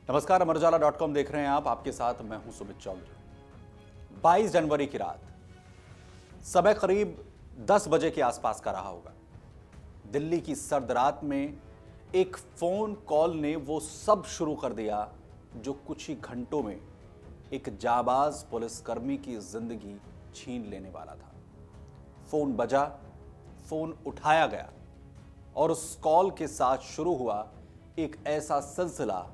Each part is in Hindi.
नमस्कार, अमरउजाला.com देख रहे हैं आप। आपके साथ मैं हूं सुमित चौधरी। 22 जनवरी की रात, समय करीब 10 बजे के आसपास का रहा होगा। दिल्ली की सर्द रात में एक फोन कॉल ने वो सब शुरू कर दिया जो कुछ ही घंटों में एक जाबाज पुलिसकर्मी की जिंदगी छीन लेने वाला था। फोन बजा, फोन उठाया गया और उस कॉल के साथ शुरू हुआ एक ऐसा सिलसिला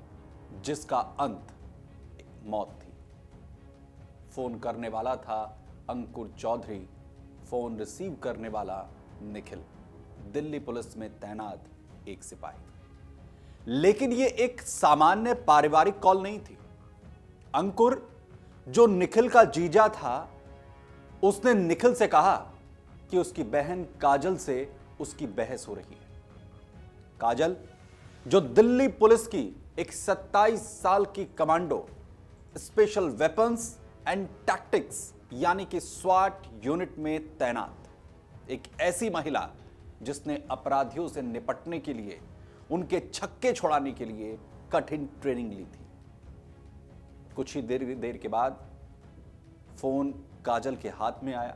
जिसका अंत मौत थी। फोन करने वाला था अंकुर चौधरी, फोन रिसीव करने वाला निखिल, दिल्ली पुलिस में तैनात एक सिपाही। लेकिन यह एक सामान्य पारिवारिक कॉल नहीं थी। अंकुर, जो निखिल का जीजा था, उसने निखिल से कहा कि उसकी बहन काजल से उसकी बहस हो रही है। काजल, जो दिल्ली पुलिस की एक 27 साल की commando, special weapons and tactics यानी कि स्वाट यूनिट में तैनात एक ऐसी महिला जिसने अपराधियों से निपटने के लिए, उनके छक्के छुड़ाने के लिए कठिन ट्रेनिंग ली थी। कुछ ही देर के बाद फोन काजल के हाथ में आया।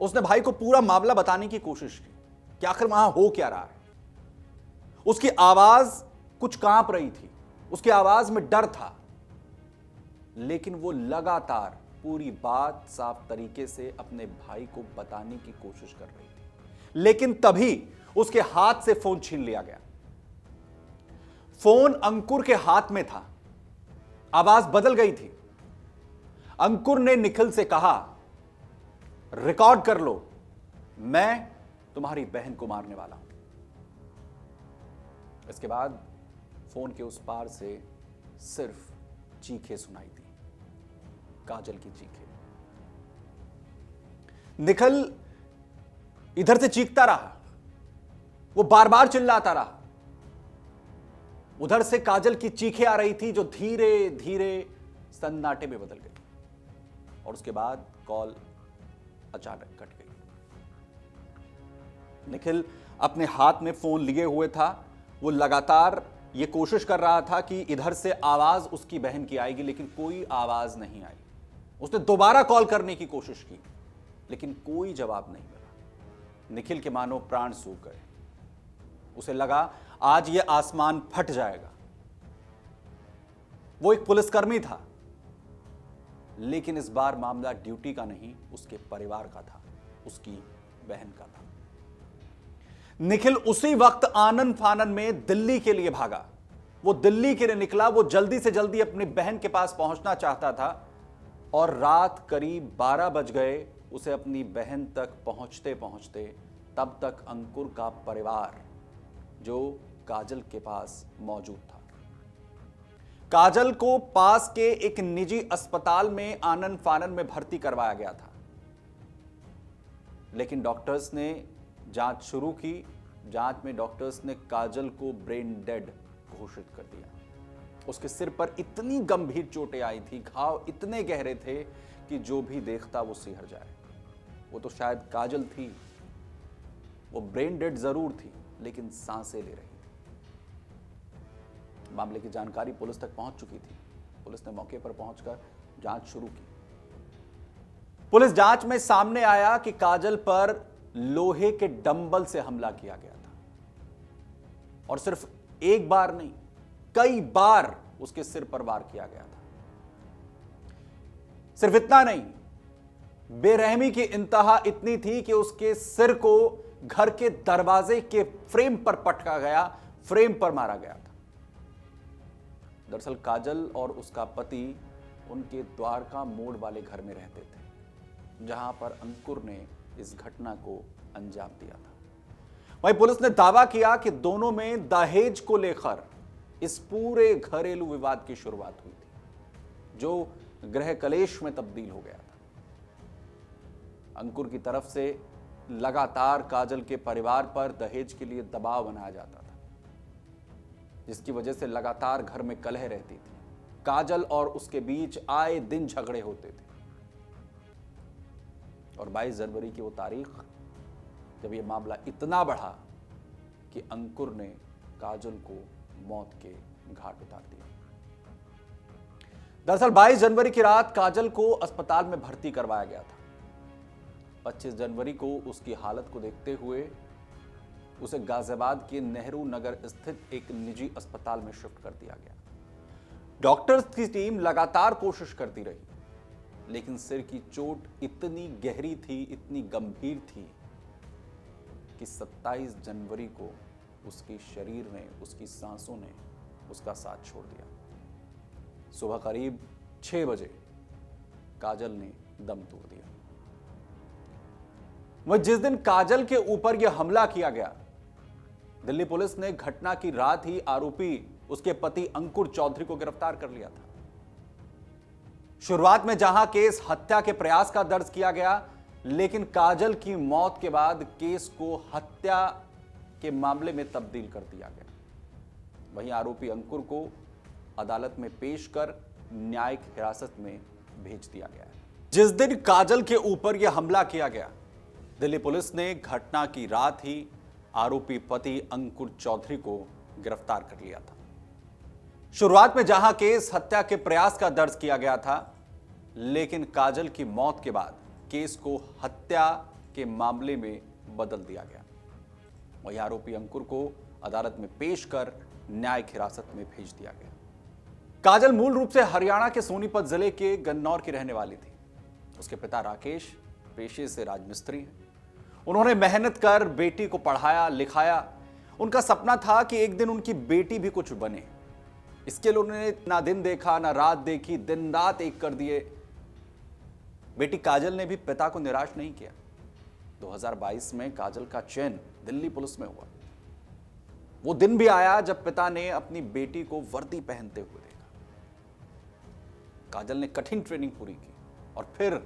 उसने भाई को पूरा मामला बताने की कोशिश की कि आखिर वहां हो क्या रहा है। उसकी आवाज कुछ कांप रही थी, उसकी आवाज में डर था, लेकिन वो लगातार पूरी बात साफ तरीके से अपने भाई को बताने की कोशिश कर रही थी। लेकिन तभी उसके हाथ से फोन छीन लिया गया। फोन अंकुर के हाथ में था, आवाज बदल गई थी। अंकुर ने निखिल से कहा, रिकॉर्ड कर लो, मैं तुम्हारी बहन को मारने वाला हूं। इसके बाद फोन के उस पार से सिर्फ चीखें सुनाई दी, काजल की चीखें। निखिल इधर से चीखता रहा, वो बार बार चिल्लाता रहा। उधर से काजल की चीखें आ रही थी जो धीरे धीरे सन्नाटे में बदल गई और उसके बाद कॉल अचानक कट गई। निखिल अपने हाथ में फोन लिए हुए था। वो लगातार ये कोशिश कर रहा था कि इधर से आवाज उसकी बहन की आएगी, लेकिन कोई आवाज नहीं आई। उसने दोबारा कॉल करने की कोशिश की, लेकिन कोई जवाब नहीं मिला। निखिल के मानो प्राण सूख गए। उसे लगा आज ये आसमान फट जाएगा। वो एक पुलिसकर्मी था, लेकिन इस बार मामला ड्यूटी का नहीं, उसके परिवार का था, उसकी बहन का था। निखिल उसी वक्त आनन फानन में दिल्ली के लिए भागा। वो दिल्ली के लिए निकला। वो जल्दी से जल्दी अपनी बहन के पास पहुंचना चाहता था और रात करीब 12 बज गए उसे अपनी बहन तक पहुंचते पहुंचते। तब तक अंकुर का परिवार जो काजल के पास मौजूद था। काजल को पास के एक निजी अस्पताल में आनन फानन में भर्ती करवाया गया था, लेकिन डॉक्टर्स ने जांच शुरू की। जांच में डॉक्टर्स ने काजल को ब्रेन डेड घोषित कर दिया। उसके सिर पर इतनी गंभीर चोटें आई थी, घाव इतने गहरे थे कि जो भी देखता वो सिहर जाए। वो तो शायद काजल थी, वो ब्रेन डेड जरूर थी, लेकिन सांसें ले रही थी। मामले की जानकारी पुलिस तक पहुंच चुकी थी। पुलिस ने मौके पर पहुंचकर जांच शुरू की। पुलिस जांच में सामने आया कि काजल पर लोहे के डंबल से हमला किया गया था और सिर्फ एक बार नहीं, कई बार उसके सिर पर वार किया गया था। सिर्फ इतना नहीं, बेरहमी की इंतहा इतनी थी कि उसके सिर को घर के दरवाजे के फ्रेम पर पटका गया, फ्रेम पर मारा गया था। दरअसल काजल और उसका पति उनके द्वारका मोड़ वाले घर में रहते थे, जहां पर अंकुर ने इस घटना को अंजाम दिया था। वहीं पुलिस ने दावा किया कि दोनों में दहेज को लेकर इस पूरे घरेलू विवाद की शुरुआत हुई थी, जो गृह कलेश में तब्दील हो गया था। अंकुर की तरफ से लगातार काजल के परिवार पर दहेज के लिए दबाव बनाया जाता था, जिसकी वजह से लगातार घर में कलह रहती थी। काजल और उसके बीच आए दिन झगड़े होते थे। और 22 जनवरी की वो तारीख जब ये मामला इतना बढ़ा कि अंकुर ने काजल को मौत के घाट उतार दिया। दरअसल 22 जनवरी की रात काजल को अस्पताल में भर्ती करवाया गया था। 25 जनवरी को उसकी हालत को देखते हुए उसे गाजियाबाद के नेहरू नगर स्थित एक निजी अस्पताल में शिफ्ट कर दिया गया। डॉक्टर्स की टीम लगातार कोशिश करती रही, लेकिन सिर की चोट इतनी गहरी थी, इतनी गंभीर थी कि 27 जनवरी को उसके शरीर ने, उसकी सांसों ने उसका साथ छोड़ दिया। सुबह करीब 6 बजे काजल ने दम तोड़ दिया। वह जिस दिन काजल के ऊपर यह हमला किया गया, दिल्ली पुलिस ने घटना की रात ही आरोपी उसके पति अंकुर चौधरी को गिरफ्तार कर लिया था। शुरुआत में जहां केस हत्या के प्रयास का दर्ज किया गया, लेकिन काजल की मौत के बाद केस को हत्या के मामले में तब्दील कर दिया गया। वहीं आरोपी अंकुर को अदालत में पेश कर न्यायिक हिरासत में भेज दिया गया है। जिस दिन काजल के ऊपर यह हमला किया गया, दिल्ली पुलिस ने घटना की रात ही आरोपी पति अंकुर चौधरी को गिरफ्तार कर लिया था। शुरुआत में जहां केस हत्या के प्रयास का दर्ज किया गया था, लेकिन काजल की मौत के बाद केस को हत्या के मामले में बदल दिया गया। वहीं आरोपी अंकुर को अदालत में पेश कर न्यायिक हिरासत में भेज दिया गया। काजल मूल रूप से हरियाणा के सोनीपत जिले के गन्नौर की रहने वाली थी। उसके पिता राकेश पेशे से राजमिस्त्री हैं। उन्होंने मेहनत कर बेटी को पढ़ाया लिखाया। उनका सपना था कि एक दिन उनकी बेटी भी कुछ बने। इसके लिए उन्होंने ना दिन देखा ना रात देखी, दिन रात एक कर दिए। बेटी काजल ने भी पिता को निराश नहीं किया। 2022 में काजल का चयन दिल्ली पुलिस में हुआ। वो दिन भी आया जब पिता ने अपनी बेटी को वर्दी पहनते हुए देखा। काजल ने कठिन ट्रेनिंग पूरी की और फिर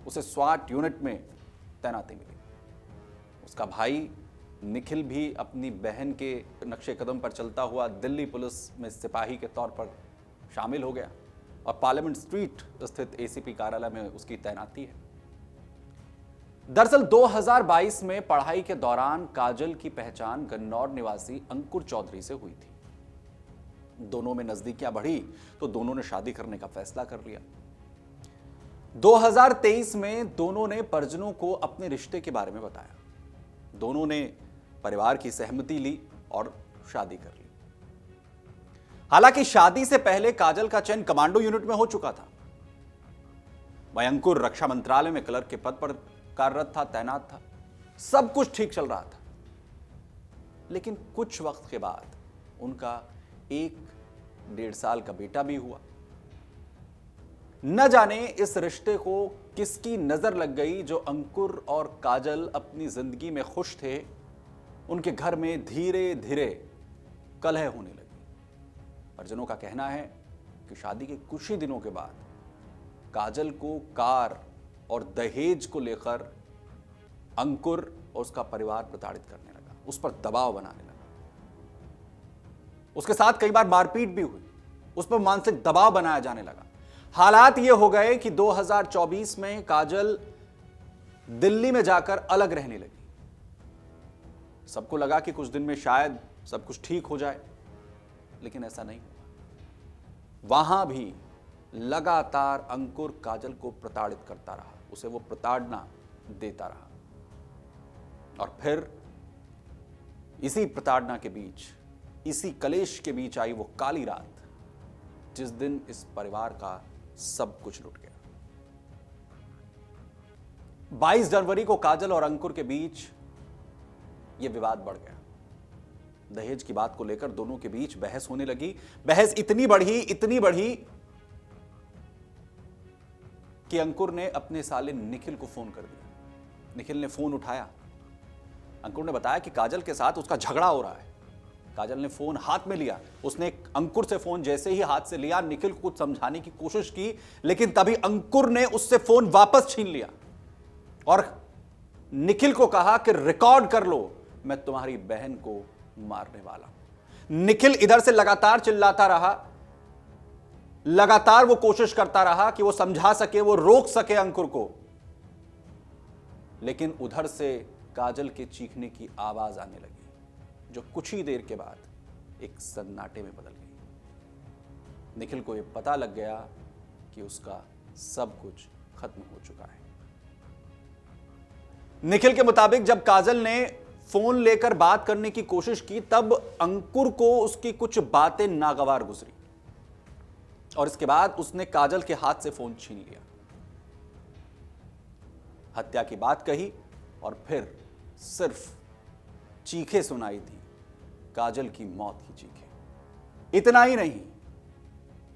उसे स्वाट यूनिट में तैनाती मिली। उसका भाई निखिल भी अपनी बहन के नक्शे कदम पर चलता हुआ दिल्ली पुलिस में सिपाही के तौर पर शामिल हो गया और पार्लियामेंट स्ट्रीट स्थित एसीपी कार्यालय में उसकी तैनाती है। दरअसल 2022 में पढ़ाई के दौरान काजल की पहचान गन्नौर निवासी अंकुर चौधरी से हुई थी। दोनों में नजदीकियां बढ़ी तो दोनों ने शादी करने का फैसला कर लिया। 2023 में दोनों ने परिजनों को अपने रिश्ते के बारे में बताया। दोनों ने परिवार की सहमति ली और शादी कर ली। हालांकि शादी से पहले काजल का चयन कमांडो यूनिट में हो चुका था। वहीं अंकुर रक्षा मंत्रालय में क्लर्क के पद पर कार्यरत था, तैनात था। सब कुछ ठीक चल रहा था। लेकिन कुछ वक्त के बाद उनका 1-1.5 साल का बेटा भी हुआ। न जाने इस रिश्ते को किसकी नजर लग गई, जो अंकुर और काजल अपनी जिंदगी में खुश थे, उनके घर में धीरे धीरे कलह होने लगी। परिजनों का कहना है कि शादी के कुछ ही दिनों के बाद काजल को कार और दहेज को लेकर अंकुर और उसका परिवार प्रताड़ित करने लगा, उस पर दबाव बनाने लगा। उसके साथ कई बार मारपीट भी हुई, उस पर मानसिक दबाव बनाया जाने लगा। हालात ये हो गए कि 2024 में काजल दिल्ली में जाकर अलग रहने लगी। सबको लगा कि कुछ दिन में शायद सब कुछ ठीक हो जाए, लेकिन ऐसा नहीं हुआ। वहां भी लगातार अंकुर काजल को प्रताड़ित करता रहा, उसे वो प्रताड़ना देता रहा। और फिर इसी प्रताड़ना के बीच, इसी कलेश के बीच आई वो काली रात, जिस दिन इस परिवार का सब कुछ लुट गया। 22 जनवरी को काजल और अंकुर के बीच यह विवाद बढ़ गया। दहेज की बात को लेकर दोनों के बीच बहस होने लगी। बहस इतनी बढ़ी कि अंकुर ने अपने साले निखिल को फोन कर दिया। निखिल ने फोन उठाया। अंकुर ने बताया कि काजल के साथ उसका झगड़ा हो रहा है। काजल ने फोन हाथ में लिया। उसने अंकुर से फोन जैसे ही हाथ से लिया, निखिल को कुछ समझाने की कोशिश की, लेकिन तभी अंकुर ने उससे फोन वापस छीन लिया और निखिल को कहा कि रिकॉर्ड कर लो, मैं तुम्हारी बहन को मारने वाला हूं। निखिल इधर से लगातार चिल्लाता रहा, लगातार वो कोशिश करता रहा कि वो समझा सके, वो रोक सके अंकुर को, लेकिन उधर से काजल के चीखने की आवाज आने लगी, जो कुछ ही देर के बाद एक सन्नाटे में बदल गई। निखिल को यह पता लग गया कि उसका सब कुछ खत्म हो चुका है। निखिल के मुताबिक जब काजल ने फोन लेकर बात करने की कोशिश की तब अंकुर को उसकी कुछ बातें नागवार गुजरी और इसके बाद उसने काजल के हाथ से फोन छीन लिया, हत्या की बात कही और फिर सिर्फ चीखें सुनाई थी, काजल की मौत की चीखें। इतना ही नहीं,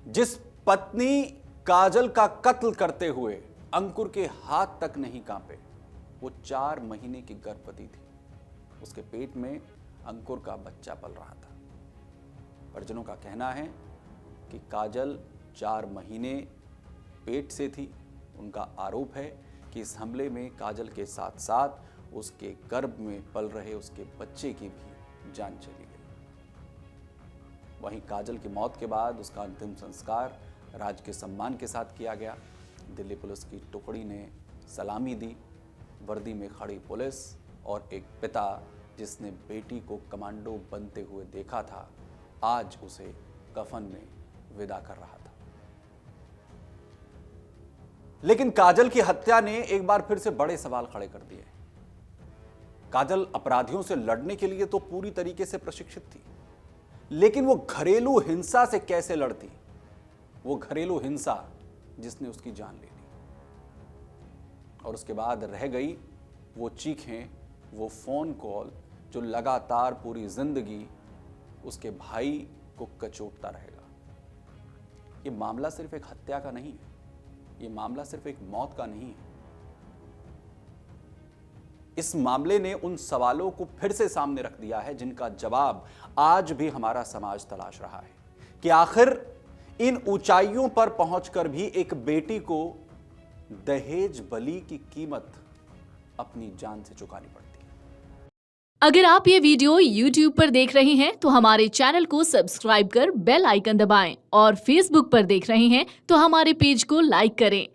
जिस पत्नी काजल का कत्ल करते हुए अंकुर के हाथ तक नहीं कांपे, वो 4 महीने की गर्भवती थी। उसके पेट में अंकुर का बच्चा पल रहा था। परिजनों का कहना है कि काजल 4 महीने पेट से थी। उनका आरोप है कि इस हमले में काजल के साथ साथ उसके गर्भ में पल रहे उसके बच्चे की भी जान चली गई। वहीं काजल की मौत के बाद उसका अंतिम संस्कार राजकीय सम्मान के साथ किया गया। दिल्ली पुलिस की टुकड़ी ने सलामी दी। वर्दी में खड़ी पुलिस और एक पिता जिसने बेटी को कमांडो बनते हुए देखा था, आज उसे कफन में विदा कर रहा था। लेकिन काजल की हत्या ने एक बार फिर से बड़े सवाल खड़े कर दिए। काजल अपराधियों से लड़ने के लिए तो पूरी तरीके से प्रशिक्षित थी, लेकिन वो घरेलू हिंसा से कैसे लड़ती? वो घरेलू हिंसा जिसने उसकी जान ले ली। और उसके बाद रह गई वो चीखें, वो फोन कॉल जो लगातार पूरी जिंदगी उसके भाई को कचोटता रहेगा। ये मामला सिर्फ एक हत्या का नहीं है, ये मामला सिर्फ एक मौत का नहीं है। इस मामले ने उन सवालों को फिर से सामने रख दिया है जिनका जवाब आज भी हमारा समाज तलाश रहा है कि आखिर इन ऊंचाइयों पर पहुंचकर भी एक बेटी को दहेज बलि की कीमत अपनी जान से चुकानी पड़ती है। अगर आप ये वीडियो YouTube पर देख रहे हैं तो हमारे चैनल को सब्सक्राइब कर बेल आइकन दबाएं और Facebook पर देख रहे हैं तो हमारे पेज को लाइक करें।